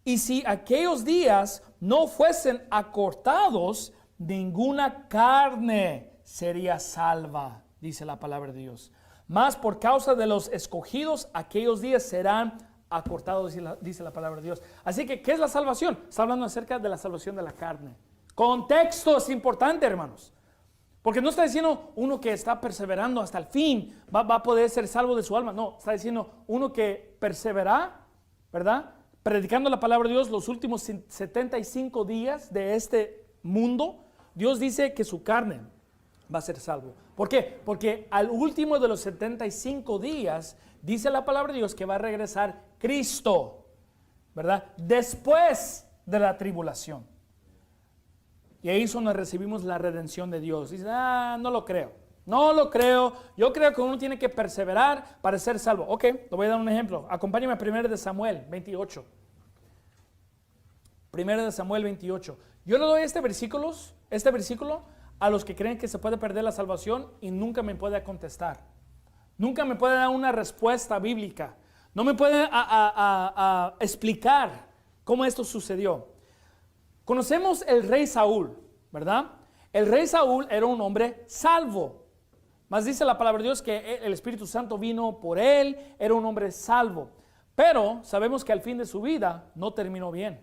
Y si aquellos días no fuesen acortados, ninguna carne sería salva, dice la palabra de Dios. Mas por causa de los escogidos, aquellos días serán acortados, dice la palabra de Dios. Así que, ¿qué es la salvación? Está hablando acerca de la salvación de la carne. Contexto es importante, hermanos. Porque no está diciendo uno que está perseverando hasta el fin va a poder ser salvo de su alma. No, está diciendo uno que persevera, ¿verdad? Predicando la palabra de Dios los últimos 75 días de este mundo. Dios dice que su carne va a ser salvo. ¿Por qué? Porque al último de los 75 días dice la palabra de Dios que va a regresar Cristo, ¿verdad? Después de la tribulación. Y ahí es donde recibimos la redención de Dios. Dice, no lo creo. No lo creo. Yo creo que uno tiene que perseverar para ser salvo. Ok, le voy a dar un ejemplo. Acompáñame a 1 de Samuel 28. 1 de Samuel 28. Yo le doy este versículo a los que creen que se puede perder la salvación y nunca me puede contestar. Nunca me puede dar una respuesta bíblica. No me puede explicar cómo esto sucedió. Conocemos el rey Saúl, ¿verdad? El rey Saúl era un hombre salvo. Más dice la palabra de Dios que el Espíritu Santo vino por él, era un hombre salvo. Pero sabemos que al fin de su vida no terminó bien,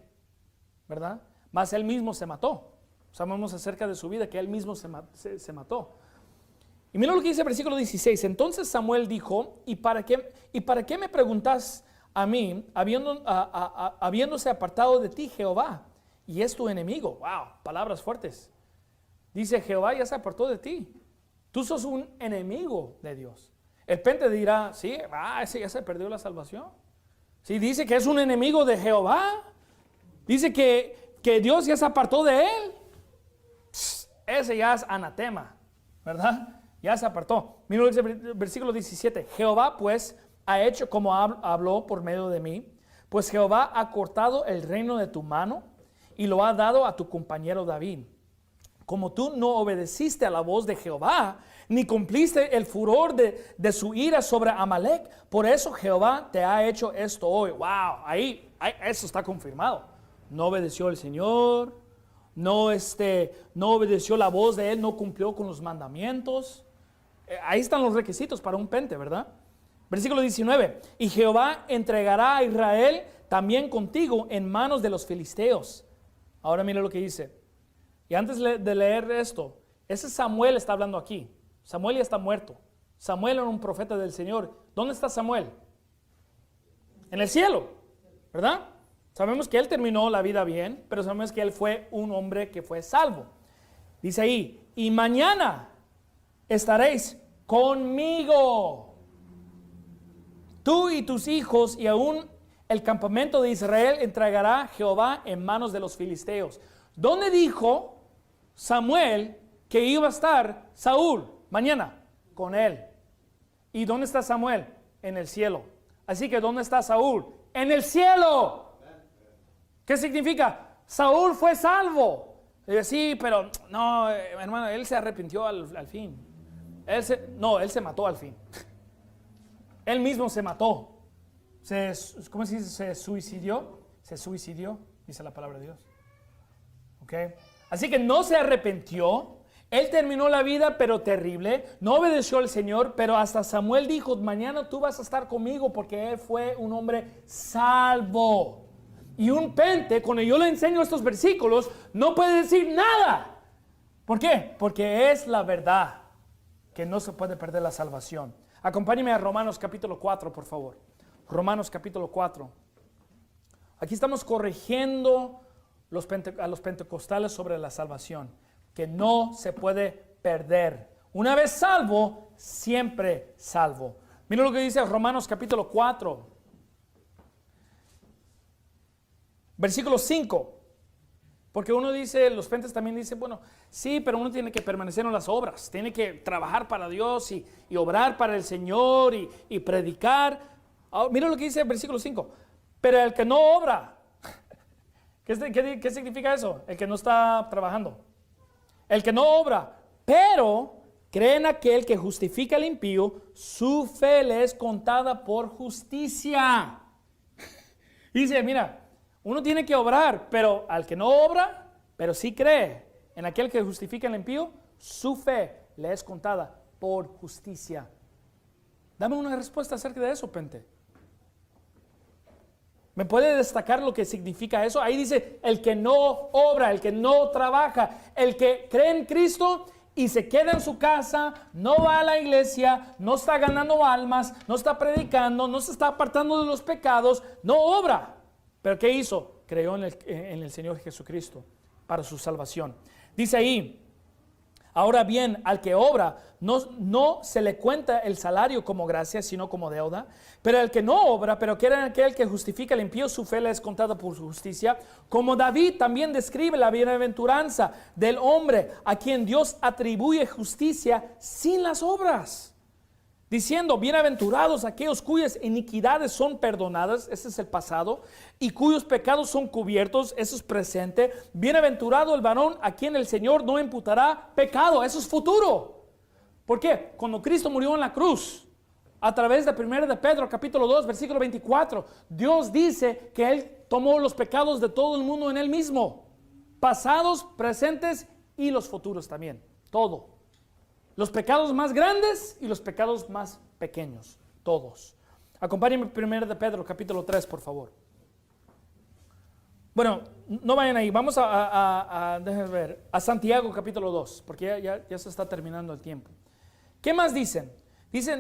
¿verdad? Más él mismo se mató. Sabemos acerca de su vida que él mismo se mató. Y mira lo que dice el versículo 16. Entonces Samuel dijo, ¿y para qué me preguntas a mí, habiéndose apartado de ti Jehová? Y es tu enemigo. Wow, palabras fuertes. Dice, Jehová ya se apartó de ti. Tú sos un enemigo de Dios. El pente dirá, sí, ese ya se perdió la salvación. Sí, dice que es un enemigo de Jehová. Dice que Dios ya se apartó de él. Ese ya es anatema, ¿verdad? Ya se apartó. Mira el versículo 17. Jehová pues ha hecho como habló por medio de mí. Pues Jehová ha cortado el reino de tu mano y lo ha dado a tu compañero David. Como tú no obedeciste a la voz de Jehová, ni cumpliste el furor de su ira sobre Amalek, por eso Jehová te ha hecho esto hoy. Wow, ahí eso está confirmado. No obedeció el Señor, no obedeció la voz de él, no cumplió con los mandamientos. Ahí están los requisitos para un pente, ¿verdad? Versículo 19. Y Jehová entregará a Israel también contigo en manos de los filisteos. Ahora mira lo que dice. Y antes de leer esto, ese Samuel está hablando aquí. Samuel ya está muerto. Samuel era un profeta del Señor. ¿Dónde está Samuel? En el cielo, ¿verdad? Sabemos que él terminó la vida bien, pero sabemos que él fue un hombre que fue salvo. Dice ahí, y mañana estaréis conmigo, tú y tus hijos, y aún el campamento de Israel entregará Jehová en manos de los filisteos. ¿Dónde dijo Samuel que iba a estar Saúl mañana? Con él. ¿Y dónde está Samuel? En el cielo. Así que ¿dónde está Saúl? En el cielo. ¿Qué significa? Saúl fue salvo. Dice, sí, pero no, hermano, él se arrepintió al fin. Él se mató al fin. Él mismo se mató. ¿Cómo se dice? Se suicidió, dice la palabra de Dios. ¿Okay? Así que no se arrepintió. Él terminó la vida, pero terrible. No obedeció al Señor, pero hasta Samuel dijo, mañana tú vas a estar conmigo, porque él fue un hombre salvo. Y un pente, cuando yo le enseño estos versículos, no puede decir nada. ¿Por qué? Porque es la verdad, que no se puede perder la salvación. Acompáñeme a Romanos capítulo 4, por favor. Romanos capítulo 4. Aquí estamos corrigiendo a los pentecostales sobre la salvación, que no se puede perder. Una vez salvo, siempre salvo. Mira lo que dice Romanos capítulo 4, versículo 5. Porque uno dice, los pentes también dicen, bueno, sí, pero uno tiene que permanecer en las obras, tiene que trabajar para Dios y obrar para el Señor y predicar. Mira lo que dice el versículo 5. Pero el que no obra, ¿qué significa eso? El que no está trabajando. El que no obra, pero cree en aquel que justifica al impío, su fe le es contada por justicia. Dice, mira, uno tiene que obrar, pero al que no obra, pero sí cree en aquel que justifica al impío, su fe le es contada por justicia. Dame una respuesta acerca de eso, pente. ¿Me puede destacar lo que significa eso? Ahí dice, el que no obra, el que no trabaja, el que cree en Cristo y se queda en su casa, no va a la iglesia, no está ganando almas, no está predicando, no se está apartando de los pecados, no obra. ¿Pero qué hizo? Creyó en el Señor Jesucristo para su salvación. Dice ahí, ahora bien, al que obra, no se le cuenta el salario como gracia, sino como deuda. Pero al que no obra, pero quiere aquel que justifica al impío, su fe le es contada por su justicia. Como David también describe la bienaventuranza del hombre a quien Dios atribuye justicia sin las obras, diciendo, bienaventurados aquellos cuyas iniquidades son perdonadas, ese es el pasado, y cuyos pecados son cubiertos, eso es presente. Bienaventurado el varón a quien el Señor no imputará pecado, eso es futuro. ¿Por qué? Cuando Cristo murió en la cruz, a través de 1 de Pedro, capítulo 2, versículo 24, Dios dice que Él tomó los pecados de todo el mundo en Él mismo, pasados, presentes y los futuros también, todo. Los pecados más grandes y los pecados más pequeños, todos. Acompáñenme 1 de Pedro, capítulo 3, por favor. Bueno, no vayan ahí, vamos déjenme ver, a Santiago, capítulo 2, porque ya se está terminando el tiempo. ¿Qué más dicen?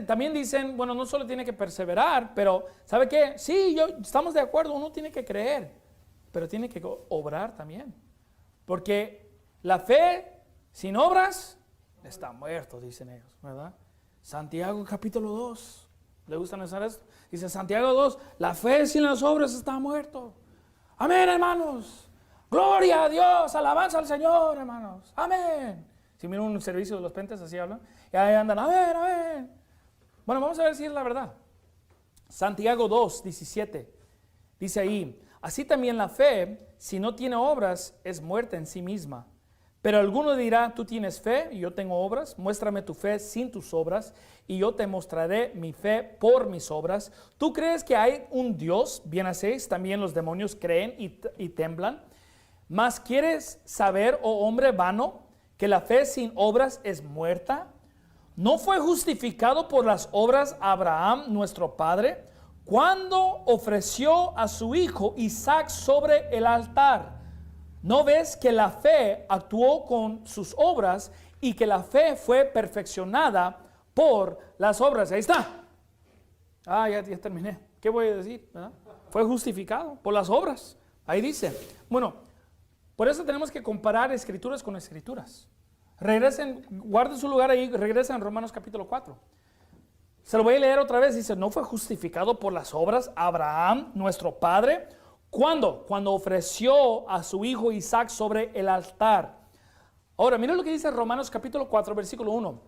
También dicen, bueno, no solo tiene que perseverar, pero ¿sabe qué? Sí, estamos de acuerdo, uno tiene que creer, pero tiene que obrar también. Porque la fe sin obras está muerto, dicen ellos, ¿verdad? Santiago capítulo 2, ¿le gustan usar esto? Dice Santiago 2, la fe sin las obras está muerto. Amén, hermanos. Gloria a Dios, alabanza al Señor, hermanos. Amén. Si miran un servicio de los pentes, así hablan. Y ahí andan, amén, amén. Bueno, vamos a ver si es la verdad. Santiago 2, 17. Dice ahí, así también la fe, si no tiene obras, es muerta en sí misma. Pero alguno dirá, tú tienes fe y yo tengo obras, muéstrame tu fe sin tus obras y yo te mostraré mi fe por mis obras. ¿Tú crees que hay un Dios? Bien hacéis, también los demonios creen y temblan. Mas ¿quieres saber, oh hombre vano, que la fe sin obras es muerta? ¿No fue justificado por las obras Abraham, nuestro padre, cuando ofreció a su hijo Isaac sobre el altar? ¿No ves que la fe actuó con sus obras y que la fe fue perfeccionada por las obras? Ahí está. Ya terminé. ¿Qué voy a decir? ¿Verdad? Fue justificado por las obras. Ahí dice. Bueno, por eso tenemos que comparar escrituras con escrituras. Regresen, guarden su lugar ahí, regresen a Romanos capítulo 4. Se lo voy a leer otra vez. Dice, ¿no fue justificado por las obras Abraham, nuestro padre? ¿Cuándo? Cuando ofreció a su hijo Isaac sobre el altar. Ahora, miren lo que dice Romanos capítulo 4, versículo 1.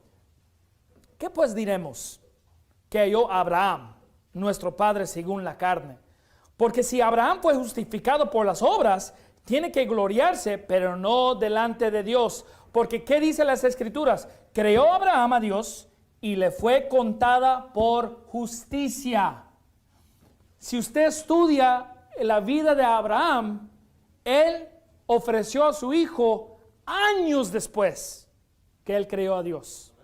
¿Qué pues diremos? Que halló Abraham, nuestro padre según la carne. Porque si Abraham fue justificado por las obras, tiene que gloriarse, pero no delante de Dios. Porque ¿qué dice las Escrituras? Creyó Abraham a Dios y le fue contada por justicia. Si usted estudia la vida de Abraham, él ofreció a su hijo años después que él creyó a Dios.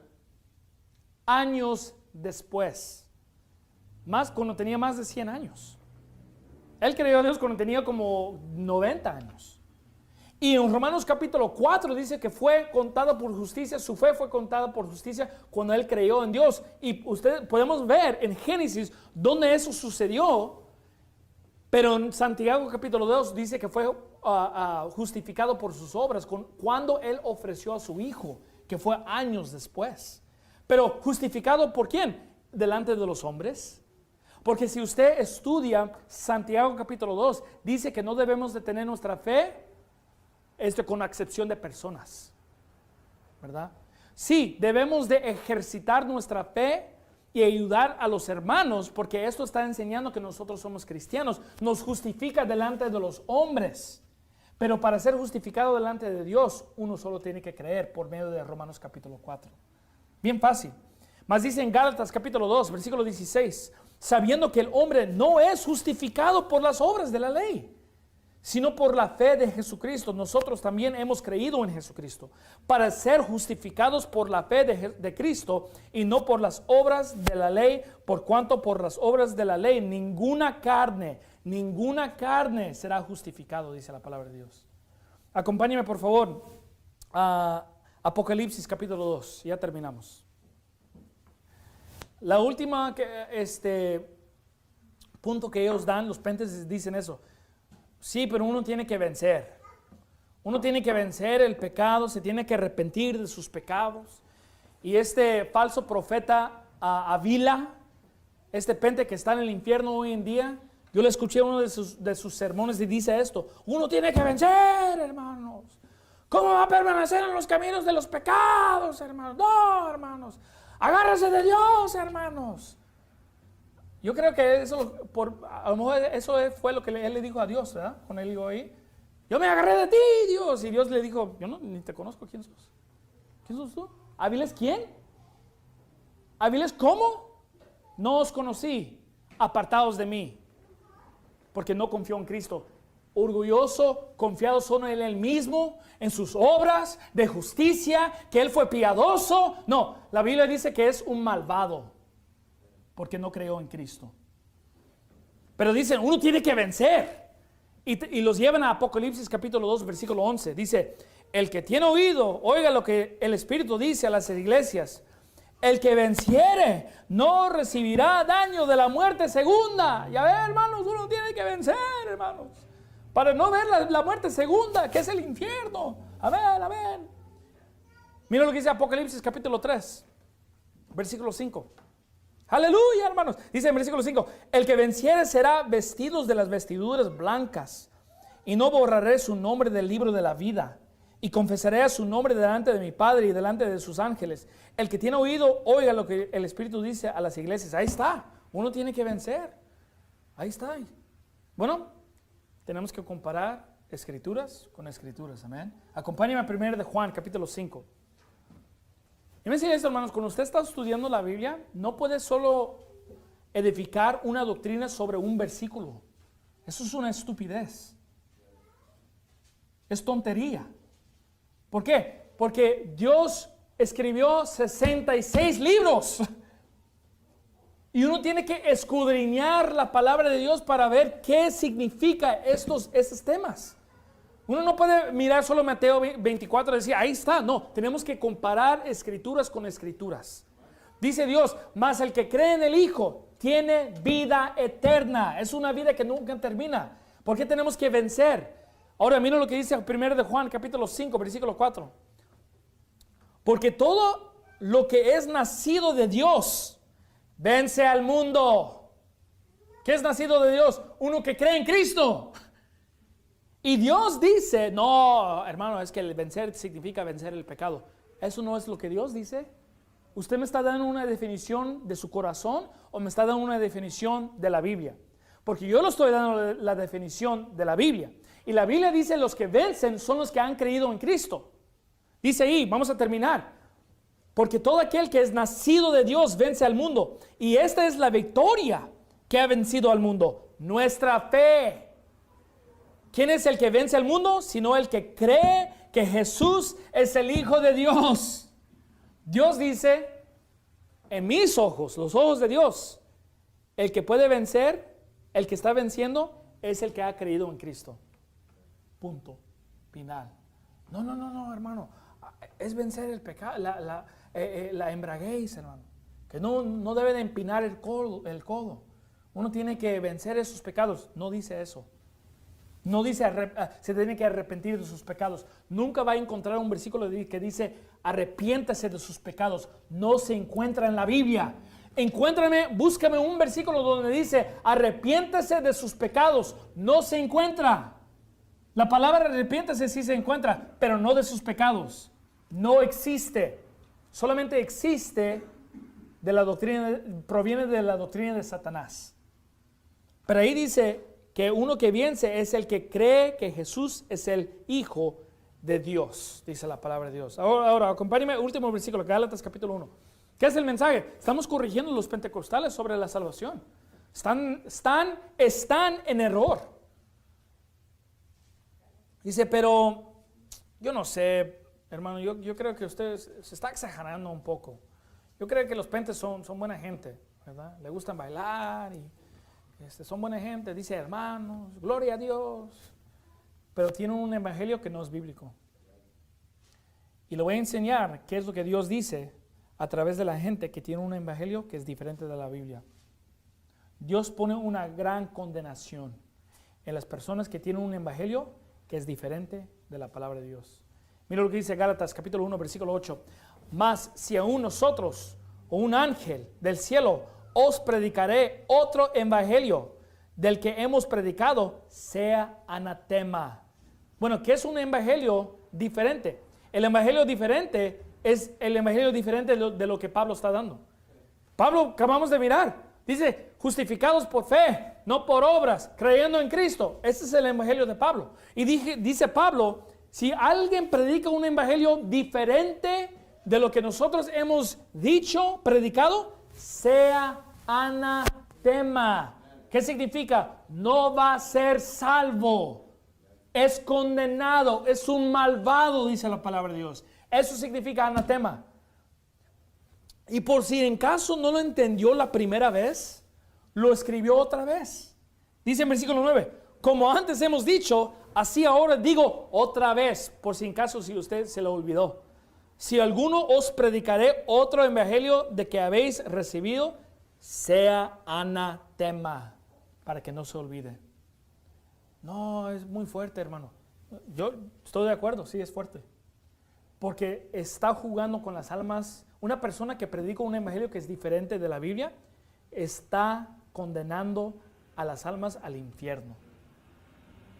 Años después. Más cuando tenía más de 100 años. Él creyó a Dios cuando tenía como 90 años. Y en Romanos capítulo 4 dice que fue contada por justicia, su fe fue contada por justicia cuando él creyó en Dios. Y podemos ver en Génesis donde eso sucedió. Pero en Santiago capítulo 2 dice que fue justificado por sus obras cuando él ofreció a su hijo, que fue años después. Pero justificado ¿por quién? Delante de los hombres. Porque si usted estudia Santiago capítulo 2, dice que no debemos de tener nuestra fe con excepción de personas, ¿verdad? Sí, debemos de ejercitar nuestra fe y ayudar a los hermanos, porque esto está enseñando que nosotros somos cristianos, nos justifica delante de los hombres, pero para ser justificado delante de Dios, uno solo tiene que creer por medio de Romanos capítulo 4. Bien fácil. Más dice en Gálatas capítulo 2, versículo 16, sabiendo que el hombre no es justificado por las obras de la ley, sino por la fe de Jesucristo. Nosotros también hemos creído en Jesucristo para ser justificados por la fe de Cristo y no por las obras de la ley, por cuanto por las obras de la ley ninguna carne será justificado, dice la palabra de Dios. Acompáñeme por favor a Apocalipsis capítulo 2, ya terminamos. La última punto que ellos dan, los pentes dicen eso. Sí, pero uno tiene que vencer. Uno tiene que vencer el pecado, se tiene que arrepentir de sus pecados. Y este falso profeta Avila, este pente que está en el infierno hoy en día, yo le escuché uno de sus sermones y dice esto: uno tiene que vencer, hermanos. ¿Cómo va a permanecer en los caminos de los pecados, hermanos? No, hermanos. Agárrese de Dios, hermanos. Yo creo que eso, a lo mejor eso fue lo que él le dijo a Dios, ¿verdad? Cuando él dijo ahí: yo me agarré de ti, Dios. Y Dios le dijo: yo ni te conozco. ¿Quién sos? ¿Quién sos tú? ¿Áviles quién? ¿Áviles cómo? No os conocí, apartados de mí, porque no confió en Cristo. Orgulloso, confiado solo en él mismo, en sus obras de justicia, que él fue piadoso. No, la Biblia dice que es un malvado, porque no creyó en Cristo. Pero dicen, uno tiene que vencer. Y los llevan a Apocalipsis capítulo 2, versículo 11. Dice: el que tiene oído, oiga lo que el Espíritu dice a las iglesias. El que venciere no recibirá daño de la muerte segunda. Ya ven, hermanos, uno tiene que vencer, hermanos, para no ver la muerte segunda, que es el infierno. A ver. Mira lo que dice Apocalipsis capítulo 3, versículo 5. Aleluya, hermanos. Dice en versículo 5: el que venciere será vestidos de las vestiduras blancas, y no borraré su nombre del libro de la vida, y confesaré a su nombre delante de mi Padre y delante de sus ángeles. El que tiene oído, oiga lo que el Espíritu dice a las iglesias. Ahí está, uno tiene que vencer. Ahí está. Bueno, tenemos que comparar escrituras con escrituras, amén. Acompáñame a 1 de Juan, capítulo 5. Y me dice esto, hermanos: cuando usted está estudiando la Biblia, no puede solo edificar una doctrina sobre un versículo. Eso es una estupidez. Es tontería. ¿Por qué? Porque Dios escribió 66 libros. Y uno tiene que escudriñar la palabra de Dios para ver qué significa estos temas. Uno no puede mirar solo Mateo 24 y decir, ahí está. No, tenemos que comparar escrituras con escrituras. Dice Dios: mas el que cree en el Hijo tiene vida eterna. Es una vida que nunca termina. ¿Por qué tenemos que vencer? Ahora mira lo que dice 1 de Juan, capítulo 5, versículo 4. Porque todo lo que es nacido de Dios vence al mundo. ¿Qué es nacido de Dios? Uno que cree en Cristo. Y Dios dice: no, hermano, es que el vencer significa vencer el pecado. Eso no es lo que Dios dice. ¿Usted me está dando una definición de su corazón o me está dando una definición de la Biblia? Porque yo le estoy dando la definición de la Biblia. Y la Biblia dice: los que vencen son los que han creído en Cristo. Dice ahí, vamos a terminar: porque todo aquel que es nacido de Dios vence al mundo. Y esta es la victoria que ha vencido al mundo: nuestra fe. ¿Quién es el que vence al mundo? Sino el que cree que Jesús es el Hijo de Dios. Dios dice: en mis ojos, los ojos de Dios, el que puede vencer, el que está venciendo, es el que ha creído en Cristo. Punto final. No, hermano. Es vencer el pecado, la embriaguez, hermano. Que no debe de empinar el codo. Uno tiene que vencer esos pecados. No dice eso. No dice se tiene que arrepentir de sus pecados. Nunca va a encontrar un versículo que dice arrepiéntase de sus pecados. No se encuentra en la Biblia. Búscame un versículo donde dice arrepiéntase de sus pecados. No se encuentra. La palabra arrepiéntase sí se encuentra, pero no de sus pecados. No existe. Solamente existe de la doctrina, proviene de la doctrina de Satanás. Pero ahí dice que uno que vence es el que cree que Jesús es el Hijo de Dios, dice la palabra de Dios. Ahora acompáñame, último versículo, Gálatas capítulo 1. ¿Qué es el mensaje? Estamos corrigiendo los pentecostales sobre la salvación. Están en error. Dice, pero yo no sé, hermano, yo creo que usted se está exagerando un poco. Yo creo que los pentes son buena gente, ¿verdad? Le gustan bailar y son buena gente, dice hermanos, gloria a Dios, pero tienen un evangelio que no es bíblico. Y le voy a enseñar qué es lo que Dios dice a través de la gente que tiene un evangelio que es diferente de la Biblia. Dios pone una gran condenación en las personas que tienen un evangelio que es diferente de la palabra de Dios. Mira lo que dice Gálatas capítulo 1 versículo 8. Mas si aún nosotros o un ángel del cielo os predicaré otro evangelio del que hemos predicado, sea anatema. Bueno, ¿qué es un evangelio diferente? El evangelio diferente es el evangelio diferente de lo que Pablo está dando. Pablo, acabamos de mirar, dice, justificados por fe, no por obras, creyendo en Cristo. Ese es el evangelio de Pablo. Y dice Pablo, si alguien predica un evangelio diferente de lo que nosotros hemos dicho, predicado, sea anatema. ¿Qué significa? No va a ser salvo. Es condenado, es un malvado, dice la palabra de Dios. Eso significa anatema. Y por si en caso no lo entendió la primera vez, lo escribió otra vez. Dice en versículo 9, como antes hemos dicho, así ahora digo otra vez, por si en caso si usted se lo olvidó. Si alguno os predicaré otro evangelio de que habéis recibido, sea anatema, para que no se olvide. No, es muy fuerte, hermano. Yo estoy de acuerdo, sí es fuerte. Porque está jugando con las almas. Una persona que predica un evangelio que es diferente de la Biblia, está condenando a las almas al infierno.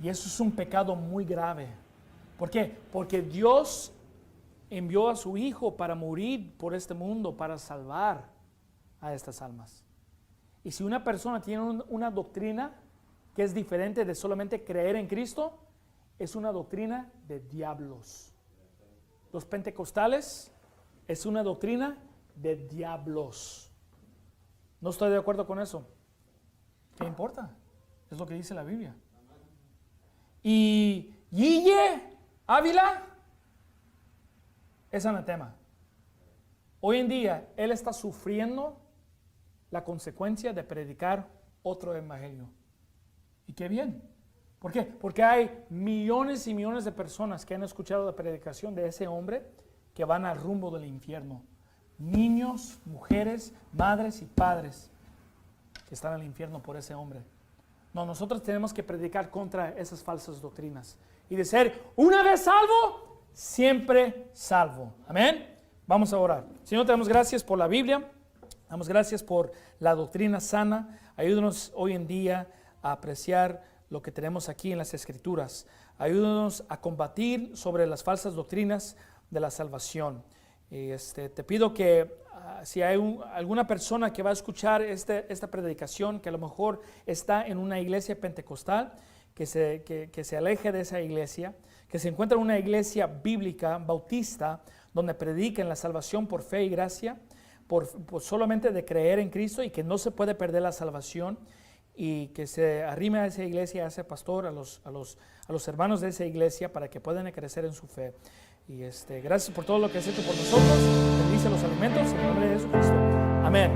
Y eso es un pecado muy grave. ¿Por qué? Porque Dios envió a su Hijo para morir por este mundo, para salvar a estas almas. Y si una persona tiene una doctrina que es diferente de solamente creer en Cristo, es una doctrina de diablos. Los pentecostales es una doctrina de diablos. No estoy de acuerdo con eso. ¿Qué importa? Es lo que dice la Biblia. Y Guille Ávila es anatema. Hoy en día él está sufriendo la consecuencia de predicar otro evangelio. Y qué bien. ¿Por qué? Porque hay millones y millones de personas que han escuchado la predicación de ese hombre que van al rumbo del infierno. Niños, mujeres, madres y padres que están al infierno por ese hombre. No, nosotros tenemos que predicar contra esas falsas doctrinas y de ser una vez salvo, siempre salvo. Amén. Vamos a orar. Señor, te damos gracias por la Biblia. Damos gracias por la doctrina sana. Ayúdanos hoy en día a apreciar lo que tenemos aquí en las Escrituras. Ayúdanos a combatir sobre las falsas doctrinas de la salvación. Te pido que si hay alguna persona que va a escuchar esta predicación, que a lo mejor está en una iglesia pentecostal, que se aleje de esa iglesia, que se encuentre en una iglesia bíblica, bautista, donde prediquen la salvación por fe y gracia, por solamente de creer en Cristo y que no se puede perder la salvación, y que se arrime a esa iglesia, a ese pastor, a los hermanos de esa iglesia para que puedan crecer en su fe. Y gracias por todo lo que has hecho por nosotros. Bendice los alimentos en el nombre de Jesucristo. Amén.